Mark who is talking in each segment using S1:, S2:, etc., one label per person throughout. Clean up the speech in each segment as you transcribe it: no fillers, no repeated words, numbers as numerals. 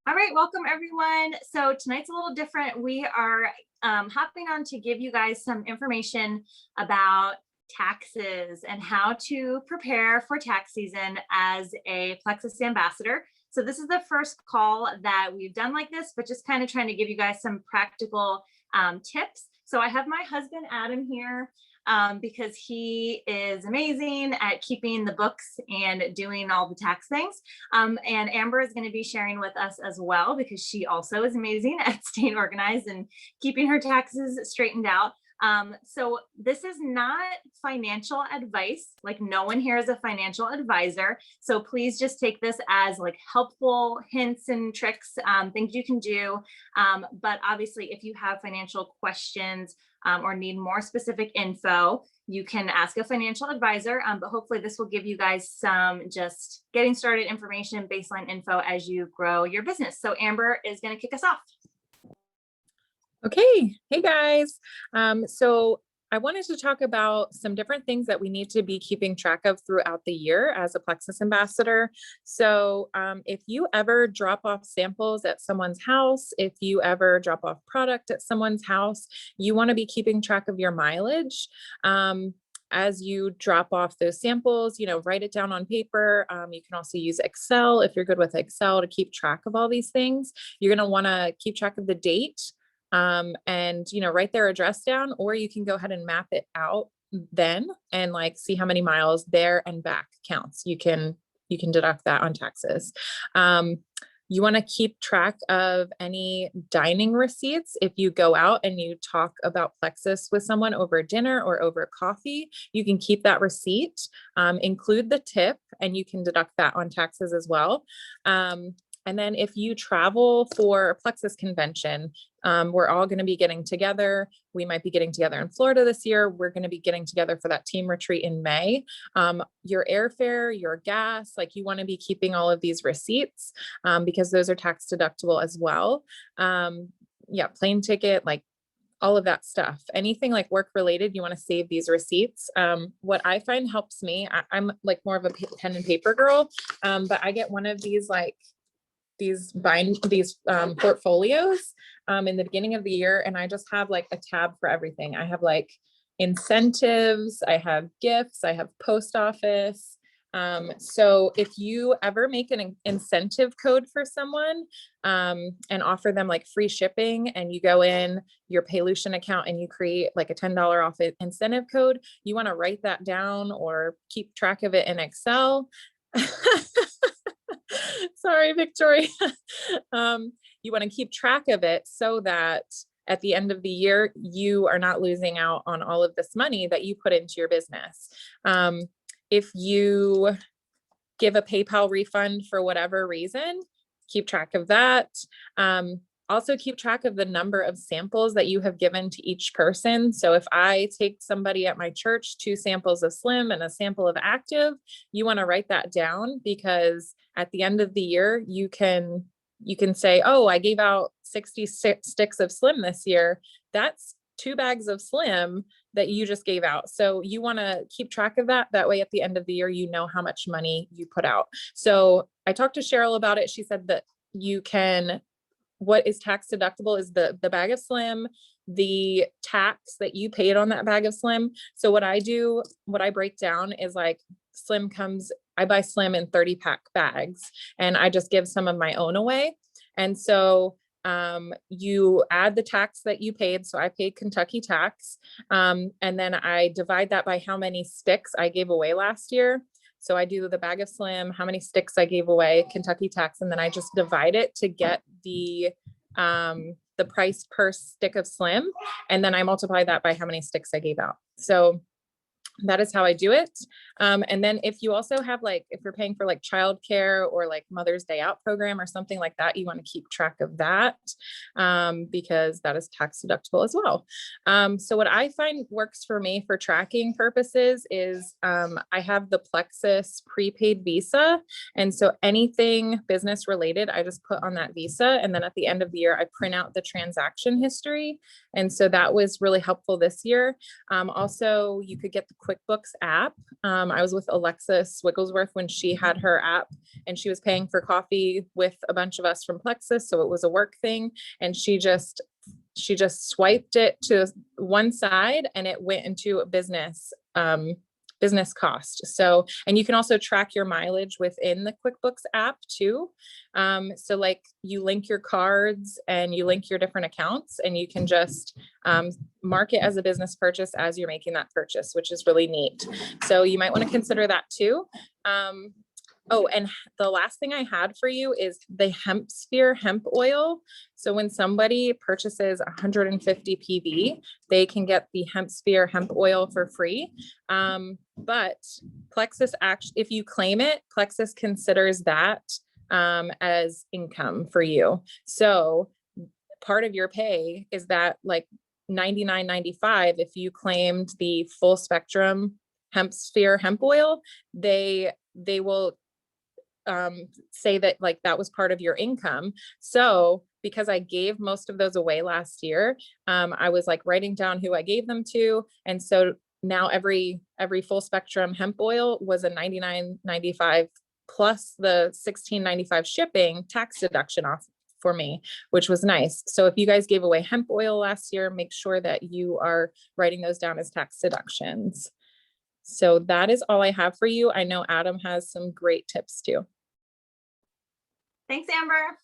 S1: All right, welcome everyone. So tonight's a little different. We are hopping on to give you guys some information about taxes and how to prepare for tax season as a Plexus ambassador. So this is the first call that we've done like this, but just kind of trying to give you guys some practical tips. So I have my husband Adam here because he is amazing at keeping the books and doing all the tax things. And Amber is going to be sharing with us as well because she also is amazing at staying organized and keeping her taxes straightened out. So this is not financial advice. Like no one here is a financial advisor. So please just take this as like helpful hints and tricks, things you can do. But obviously, if you have financial questions or need more specific info, you can ask a financial advisor, but hopefully this will give you guys some just getting started information, baseline info as you grow your business. So Amber is going to kick us off.
S2: Okay. Hey guys. So I wanted to talk about some different things that we need to be keeping track of throughout the year as a Plexus ambassador. So if you ever drop off samples at someone's house, if you ever drop off product at someone's house, you want to be keeping track of your mileage. As you drop off those samples, write it down on paper. You can also use Excel if you're good with Excel to keep track of all these things. You're going to want to keep track of the date. And write their address down, or you can go ahead and map it out then and like see how many miles there and back counts. You can deduct that on taxes. You want to keep track of any dining receipts. If you go out and you talk about Plexus with someone over dinner or over coffee, you can keep that receipt, include the tip, and you can deduct that on taxes as well. And then if you travel for a Plexus convention, we're all going to be getting together. We might be getting together in Florida this year. We're going to be getting together for that team retreat in May. Your airfare, your gas, like you want to be keeping all of these receipts because those are tax deductible as well. Yeah, plane ticket, like all of that stuff. Anything like work related, you want to save these receipts. What I find helps me, I'm like more of a pen and paper girl, but I get one of these like these portfolios in the beginning of the year, and I just have like a tab for everything. I have like incentives, I have gifts, I have post office. So if you ever make an incentive code for someone and offer them like free shipping, and you go in your Paylocious account and you create like a $10 off incentive code, you want to write that down or keep track of it in Excel. Sorry, Victoria. You want to keep track of it so that at the end of the year, you are not losing out on all of this money that you put into your business. If you give a PayPal refund for whatever reason, keep track of that. Also keep track of the number of samples that you have given to each person. So if I take somebody at my church 2 samples of Slim and a sample of Active, you want to write that down, because at the end of the year, you can say, oh, I gave out 66 sticks of Slim this year. That's 2 bags of Slim that you just gave out. So you want to keep track of that. That way at the end of the year, you know how much money you put out. So I talked to Cheryl about it. She said that what is tax deductible is the bag of Slim, the tax that you paid on that bag of Slim. So what I break down is like I buy Slim in 30-pack bags, and I just give some of my own away. And so you add the tax that you paid. So I paid Kentucky tax. And then I divide that by how many sticks I gave away last year. So I do the bag of Slim, how many sticks I gave away, Kentucky tax, and then I just divide it to get the price per stick of Slim. And then I multiply that by how many sticks I gave out. So that is how I do it. And then if you also have if you're paying for like childcare or like Mother's Day Out program or something like that, you want to keep track of that because that is tax deductible as well. So what I find works for me for tracking purposes is I have the Plexus prepaid Visa. And so anything business related, I just put on that Visa. And then at the end of the year, I print out the transaction history. And so that was really helpful this year. Also, you could get the QuickBooks app. I was with Alexis Wigglesworth when she had her app, and she was paying for coffee with a bunch of us from Plexus. So it was a work thing. And she just swiped it to one side and it went into a business cost. So, and you can also track your mileage within the QuickBooks app too. So like you link your cards and you link your different accounts, and you can just mark it as a business purchase as you're making that purchase, which is really neat. So you might want to consider that too. Oh, and the last thing I had for you is the Hemp Sphere hemp oil. So when somebody purchases 150 PV, they can get the Hemp Sphere hemp oil for free. But Plexus actually, if you claim it, Plexus considers that as income for you. So part of your pay is that like $99.95. If you claimed the full spectrum Hemp Sphere hemp oil, they will say that like that was part of your income. So because I gave most of those away last year, I was like writing down who I gave them to. And so now every full spectrum hemp oil was a $99.95 plus the $16.95 shipping tax deduction off for me, which was nice. So if you guys gave away hemp oil last year, make sure that you are writing those down as tax deductions. So that is all I have for you. I know Adam has some great tips too.
S1: Thanks, Amber.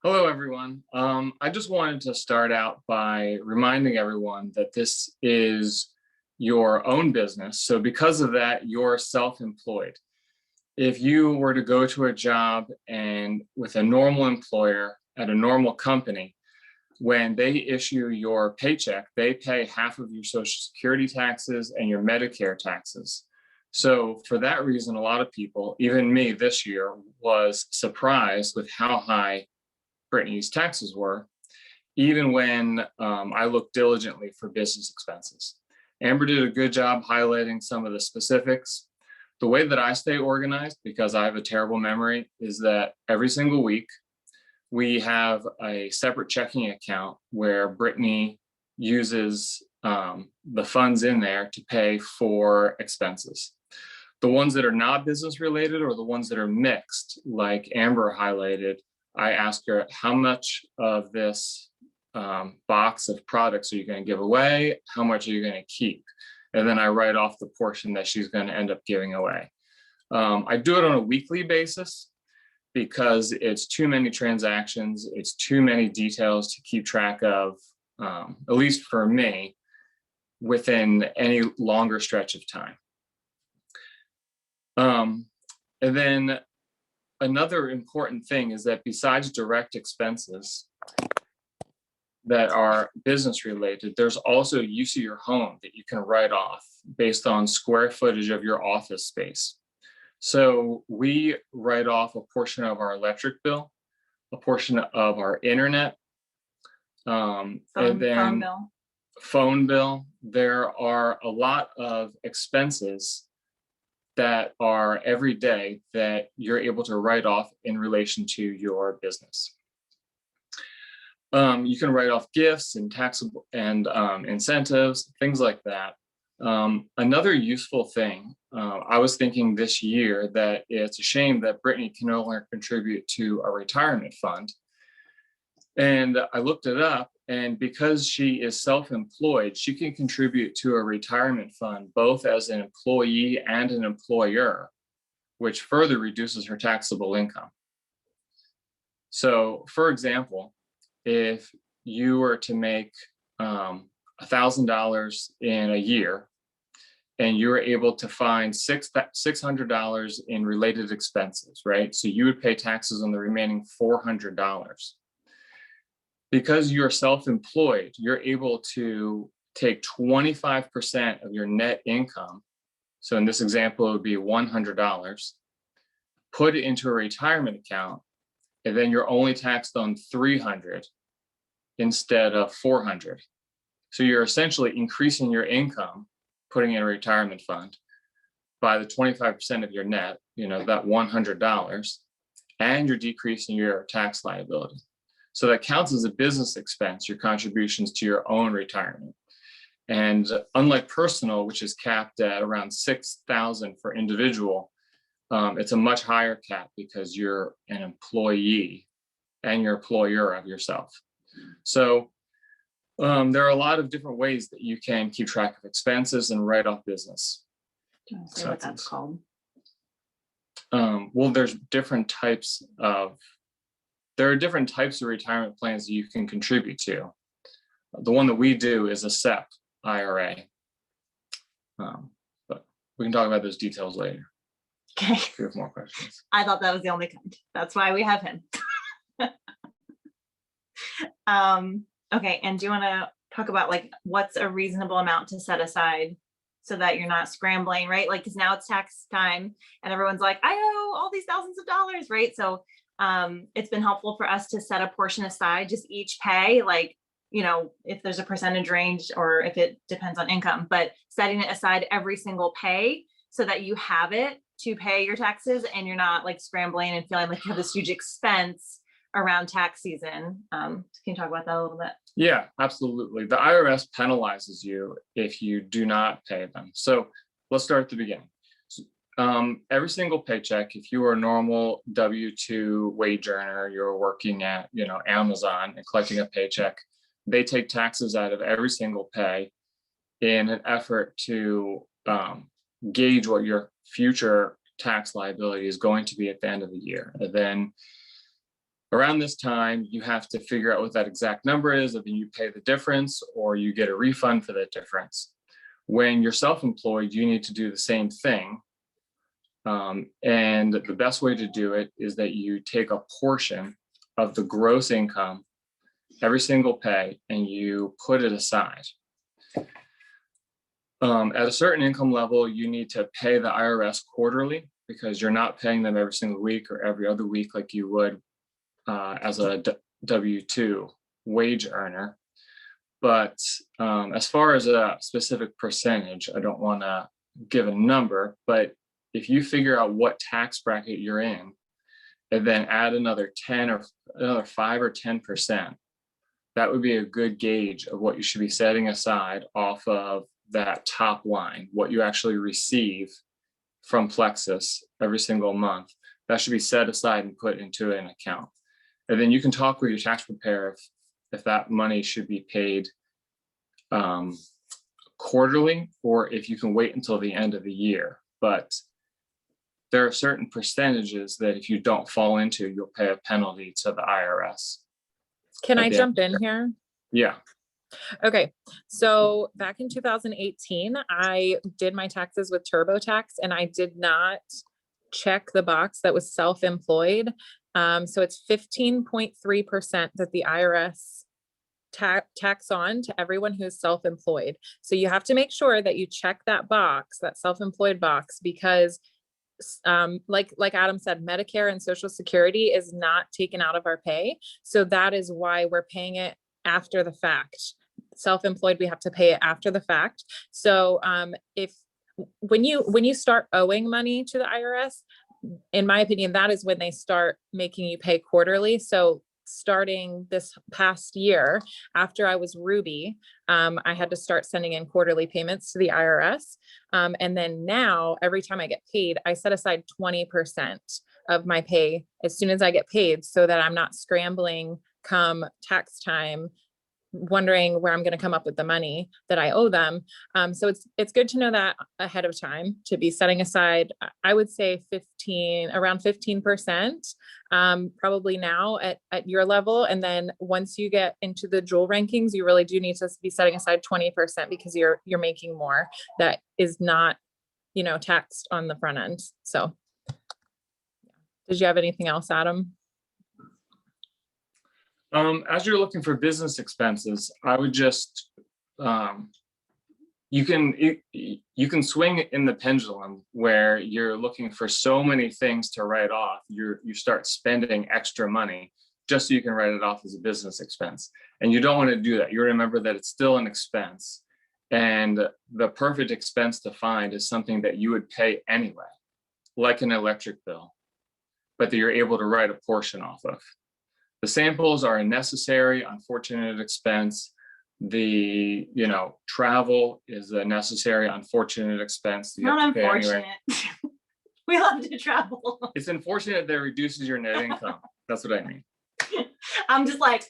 S3: Hello, everyone. I just wanted to start out by reminding everyone that this is your own business. So because of that, you're self-employed. If you were to go to a job and with a normal employer at a normal company, when they issue your paycheck, they pay half of your Social Security taxes and your Medicare taxes. So for that reason, a lot of people, even me this year, was surprised with how high Brittany's taxes were, even when I looked diligently for business expenses. Amber did a good job highlighting some of the specifics. The way that I stay organized, because I have a terrible memory, is that every single week, we have a separate checking account where Brittany uses the funds in there to pay for expenses. The ones that are not business related or the ones that are mixed, like Amber highlighted, I ask her, how much of this box of products are you going to give away? How much are you going to keep? And then I write off the portion that she's going to end up giving away. I do it on a weekly basis because it's too many transactions. It's too many details to keep track of, at least for me, within any longer stretch of time. And then another important thing is that besides direct expenses that are business related, there's also use of your home that you can write off based on square footage of your office space. So we write off a portion of our electric bill, a portion of our internet, and then phone bill. There are a lot of expenses that are every day that you're able to write off in relation to your business. You can write off gifts and taxable and incentives, things like that. Another useful thing, I was thinking this year that it's a shame that Brittany can no longer contribute to a retirement fund. And I looked it up, and because she is self-employed, she can contribute to a retirement fund, both as an employee and an employer, which further reduces her taxable income. So for example, if you were to make $1,000 in a year, and you're able to find $600 in related expenses, right? So you would pay taxes on the remaining $400. Because you're self-employed, you're able to take 25% of your net income. So in this example, it would be $100, put it into a retirement account, and then you're only taxed on $300 instead of $400. So you're essentially increasing your income, putting in a retirement fund by the 25% of your net, that $100, and you're decreasing your tax liability. So that counts as a business expense, your contributions to your own retirement. And unlike personal, which is capped at around 6,000 for individual, it's a much higher cap because you're an employee and you're employer of yourself. So there are a lot of different ways that you can keep track of expenses and write off business.
S1: Do you want to say what that's called?
S3: Well, there are different types of retirement plans that you can contribute to. The one that we do is a SEP IRA. But we can talk about those details later.
S1: Okay.
S3: If you have more questions.
S1: I thought that was the only kind. That's why we have him. Okay, and do you want to talk about like what's a reasonable amount to set aside so that you're not scrambling, right? Like, because now it's tax time and everyone's like, I owe all these thousands of dollars, right? So it's been helpful for us to set a portion aside, just each pay, like, you know, if there's a percentage range or if it depends on income, but setting it aside every single pay so that you have it to pay your taxes and you're not like scrambling and feeling like you have this huge expense around tax season. Can you talk about that a little bit?
S3: Yeah, absolutely. The IRS penalizes you if you do not pay them. So let's start at the beginning. Every single paycheck, if you are a normal W-2 wage earner, you're working at, you know, Amazon and collecting a paycheck, they take taxes out of every single pay in an effort to gauge what your future tax liability is going to be at the end of the year. And then around this time, you have to figure out what that exact number is, and then you pay the difference or you get a refund for that difference. When you're self-employed, you need to do the same thing. And the best way to do it is that you take a portion of the gross income, every single pay, and you put it aside. At a certain income level, you need to pay the IRS quarterly because you're not paying them every single week or every other week like you would as a W-2 wage earner. But as far as a specific percentage, I don't want to give a number, but if you figure out what tax bracket you're in and then add another 10 or another 5 or 10%, that would be a good gauge of what you should be setting aside off of that top line, what you actually receive from Plexus every single month. That should be set aside and put into an account. And then you can talk with your tax preparer if that money should be paid quarterly or if you can wait until the end of the year. But there are certain percentages that if you don't fall into, you'll pay a penalty to the IRS.
S2: Can I jump in here?
S3: Yeah.
S2: Okay, so back in 2018, I did my taxes with TurboTax and I did not check the box that was self-employed. So it's 15.3% that the IRS tax on to everyone who's self-employed. So you have to make sure that you check that box, that self-employed box, because like Adam said, Medicare and Social Security is not taken out of our pay. So that is why we're paying it after the fact. Self-employed, we have to pay it after the fact. So when you start owing money to the IRS, in my opinion, that is when they start making you pay quarterly. So starting this past year, after I was Ruby, I had to start sending in quarterly payments to the IRS. And then now, every time I get paid, I set aside 20% of my pay as soon as I get paid so that I'm not scrambling come tax time, wondering where I'm going to come up with the money that I owe them. So it's good to know that ahead of time, to be setting aside, I would say around 15%, probably now at your level. And then once you get into the jewel rankings, you really do need to be setting aside 20% because you're making more that is not, taxed on the front end. So did you have anything else, Adam?
S3: As you're looking for business expenses, I would just, you can swing in the pendulum where you're looking for so many things to write off. You start spending extra money just so you can write it off as a business expense. And you don't want to do that. You remember that it's still an expense. And the perfect expense to find is something that you would pay anyway, like an electric bill, but that you're able to write a portion off of. The samples are a necessary, unfortunate expense, The, travel is a necessary, unfortunate expense that you have
S1: Not
S3: to pay anyway.
S1: unfortunate. We love to travel.
S3: It's unfortunate that it reduces your net income. That's what I mean.
S1: I'm just like,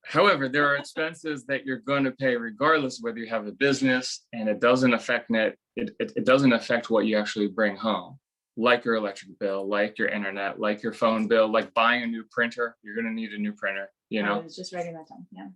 S3: However, there are expenses that you're going to pay regardless of whether you have a business, and it doesn't affect it doesn't affect what you actually bring home, like your electric bill, like your internet, like your phone bill, like buying a new printer. You're going to need a new printer,
S1: I was just writing that down. Yeah.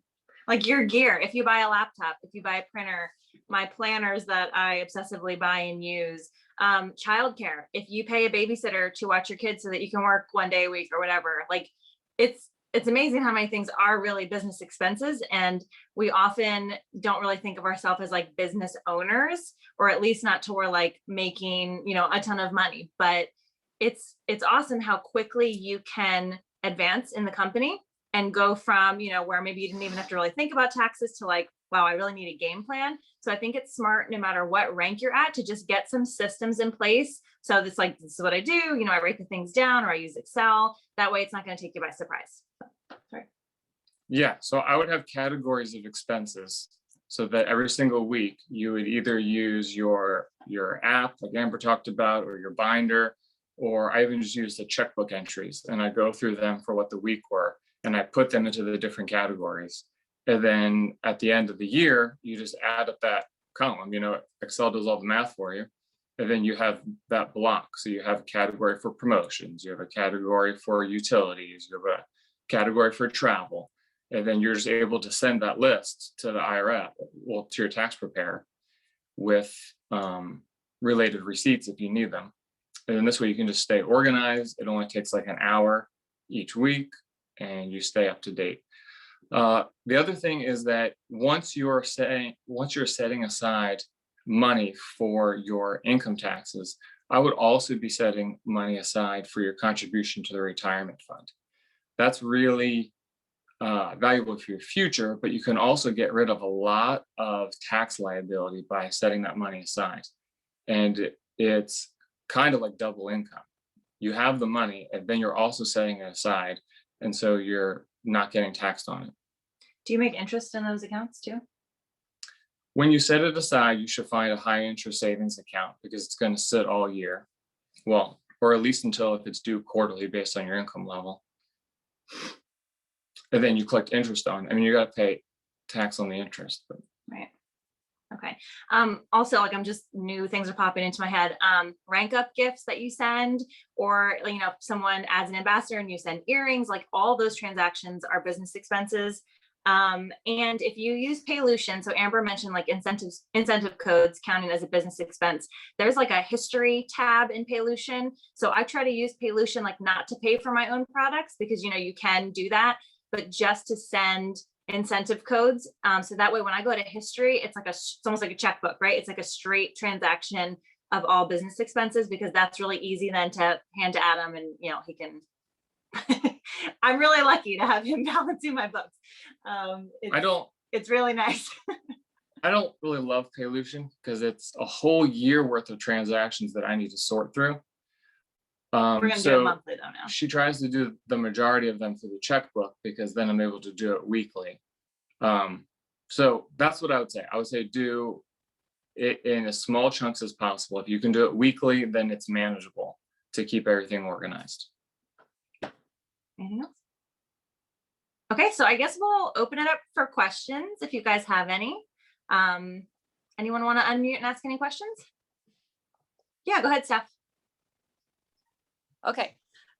S1: Like your gear, if you buy a laptop, if you buy a printer, my planners that I obsessively buy and use, childcare, if you pay a babysitter to watch your kids so that you can work one day a week or whatever, like it's amazing how many things are really business expenses. And we often don't really think of ourselves as like business owners, or at least not to where like making, a ton of money, but it's awesome how quickly you can advance in the company and go from, where maybe you didn't even have to really think about taxes to like, wow, I really need a game plan. So I think it's smart, no matter what rank you're at, to just get some systems in place. So it's like, this is what I do. I write the things down, or I use Excel. That way it's not going to take you by surprise. Sorry.
S3: Yeah. So I would have categories of expenses so that every single week you would either use your app, like Amber talked about, or your binder, or I even just use the checkbook entries and I go through them for what the week were, and I put them into the different categories. And then at the end of the year, you just add up that column. Excel does all the math for you. And then you have that block. So you have a category for promotions, you have a category for utilities, you have a category for travel. And then you're just able to send that list to the IRS, to your tax preparer, with related receipts if you need them. And then this way you can just stay organized. It only takes like an hour each week and you stay up to date. The other thing is that once you're setting aside money for your income taxes, I would also be setting money aside for your contribution to the retirement fund. That's really valuable for your future, but you can also get rid of a lot of tax liability by setting that money aside. And it's kind of like double income. You have the money and then you're also setting it aside. And so you're not getting taxed on it.
S1: Do you make interest in those accounts too?
S3: When you set it aside, you should find a high interest savings account because it's going to sit all year. Well, or at least until if it's due quarterly based on your income level. And then you collect interest on. You got to pay tax on the interest. But.
S1: Right. Okay. Also, like I'm just new things are popping into my head. Rank up gifts that you send, or if someone adds an ambassador and you send earrings, like all those transactions are business expenses. And if you use Paylution, so Amber mentioned like incentive codes counting as a business expense, there's like a history tab in Paylution. So I try to use Paylution like not to pay for my own products because you can do that, but just to send incentive codes. So that way when I go to history, it's almost like a checkbook, right? It's like a straight transaction of all business expenses, because that's really easy then to hand to Adam and he can I'm really lucky to have him balancing my books. It's really nice.
S3: I don't really love Paylution because it's a whole year worth of transactions that I need to sort through.
S1: We're gonna do it monthly though now.
S3: She tries to do the majority of them through the checkbook because then I'm able to do it weekly. So that's what I would say. I would say do it in as small chunks as possible. If you can do it weekly, then it's manageable to keep everything organized.
S1: Anything else? Okay, so I guess we'll open it up for questions if you guys have any. Anyone want to unmute and ask any questions? Yeah, go ahead, Steph.
S2: Okay.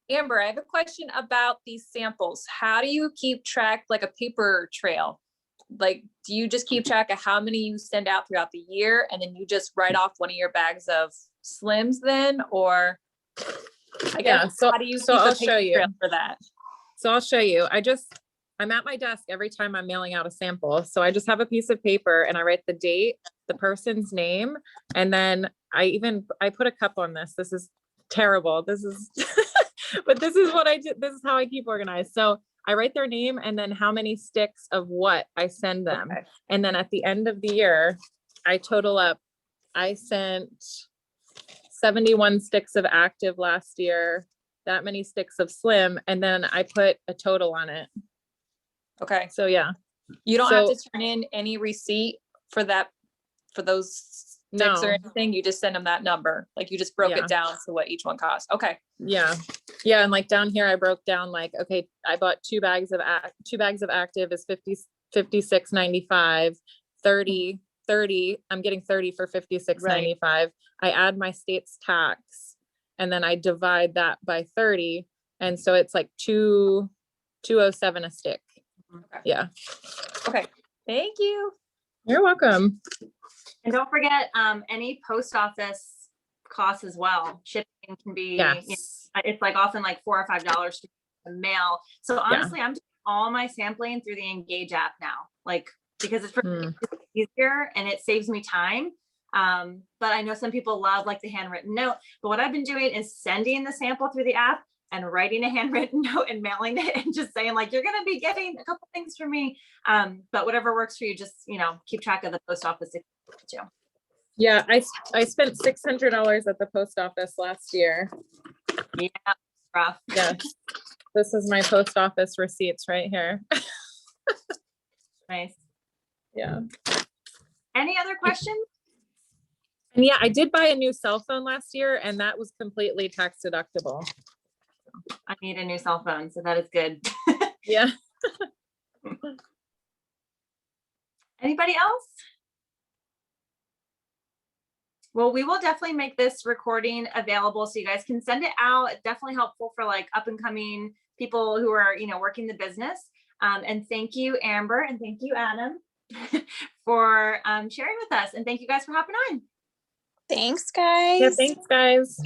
S2: Amber, I have a question about these samples. How do you keep track, like a paper trail? Like, do you just keep track of how many you send out throughout the year and then you just write off one of your bags of Slims then? Or I guess, how do you keep
S4: I'll
S2: a paper
S4: show you
S2: trail for that?
S4: So I'll show you. I'm at my desk every time I'm mailing out a sample. So I just have a piece of paper and I write the date, the person's name, and then I put a cup on this. This is terrible. This is, but this is what I do. This is how I keep organized. So I write their name and then how many sticks of what I send them.
S2: Okay.
S4: And then at the end of the year, I total up. I sent 71 sticks of active last year, that many sticks of Slim, and then I put a total on it.
S2: Okay.
S4: So yeah.
S5: You don't have
S2: So-
S5: to turn in any receipt for that, for those sticks
S2: No.
S5: or anything. You just send them that number. Like you just broke
S2: Yeah.
S5: it down to what each one costs. Okay.
S2: Yeah. Yeah. And like down here, I broke down like, okay, I bought 2 bags of active is 56.95, 30, I'm getting 30 for 56.95. I add my state's tax and then I divide that by 30. And so it's like 207 a stick.
S5: Okay.
S2: Yeah.
S5: Okay. Thank you.
S2: You're welcome.
S1: And don't forget, any post office costs as well. Shipping can be,
S2: Yes.
S1: it's like often like $4 or $5 to mail. So honestly, I'm doing all my sampling through the Engage app now, like, because it's
S2: Hmm.
S1: easier and it saves me time. But I know some people love like the handwritten note, but what I've been doing is sending the sample through the app and writing a handwritten note and mailing it and just saying like, you're going to be getting a couple things from me. But whatever works for you, just, keep track of the post office if you want to.
S2: Yeah. I spent $600 at the post office last year.
S1: Yeah, rough.
S2: Yes. This is my post office receipts right here.
S1: Nice.
S2: Yeah.
S1: Any other questions?
S2: And yeah, I did buy a new cell phone last year and that was completely tax deductible.
S1: I need a new cell phone, so that is good.
S2: Yeah.
S1: Anybody else? Well, we will definitely make this recording available so you guys can send it out. It's definitely helpful for like up and coming people who are, working the business. And thank you, Amber, and thank you, Adam, for sharing with us. And thank you guys for hopping on.
S5: Thanks, guys.
S2: Yeah. Thanks, guys.